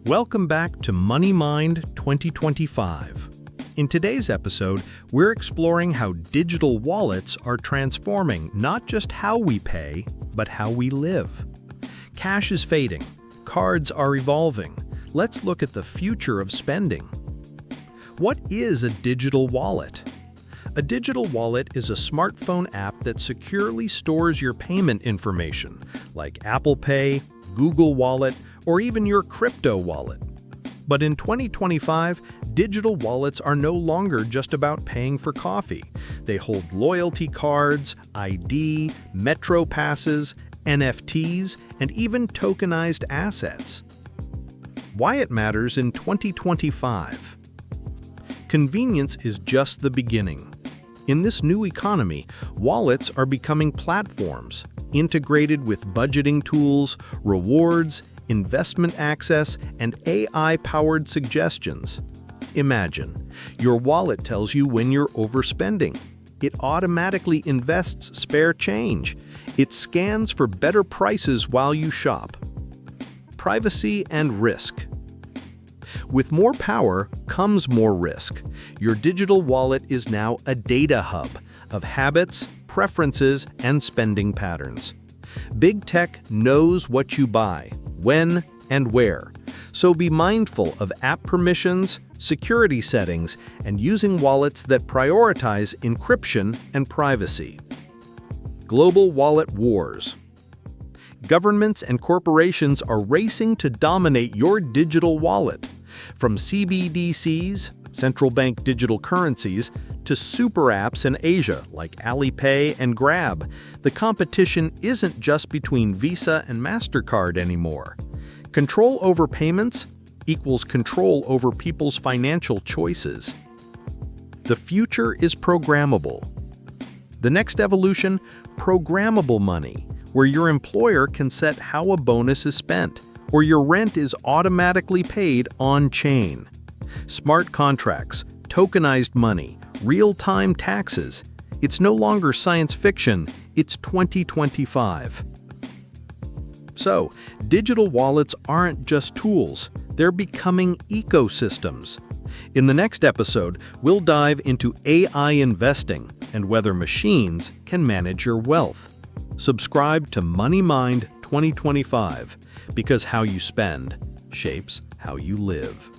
Welcome back to Money Mind 2025. In today's episode, we're exploring how digital wallets are transforming not just how we pay, but how we live. Cash is fading. Cards are evolving. Let's look at the future of spending. What is a digital wallet? A digital wallet is a smartphone app that securely stores your payment information, like Apple Pay, Google Wallet, or even your crypto wallet. But in 2025, digital wallets are no longer just about paying for coffee. They hold loyalty cards, ID, metro passes, NFTs, and even tokenized assets. Why it matters in 2025? Convenience is just the beginning. In this new economy, wallets are becoming platforms, integrated with budgeting tools, rewards, investment access, and AI-powered suggestions. Imagine, your wallet tells you when you're overspending. It automatically invests spare change. It scans for better prices while you shop. Privacy and risk. With more power comes more risk. Your digital wallet is now a data hub of habits, preferences, and spending patterns. Big tech knows what you buy, when, and where. So be mindful of app permissions, security settings, and using wallets that prioritize encryption and privacy. Global wallet wars. Governments and corporations are racing to dominate your digital wallet. From CBDCs, central bank digital currencies, to super apps in Asia like Alipay and Grab, the competition isn't just between Visa and MasterCard anymore. Control over payments equals control over people's financial choices. The future is programmable. The next evolution, programmable money, where your employer can set how a bonus is spent, or your rent is automatically paid on-chain. Smart contracts, tokenized money, real-time taxes. It's no longer science fiction, it's 2025. So, digital wallets aren't just tools, they're becoming ecosystems. In the next episode, we'll dive into AI investing and whether machines can manage your wealth. Subscribe to Money Mind 2025, because how you spend shapes how you live.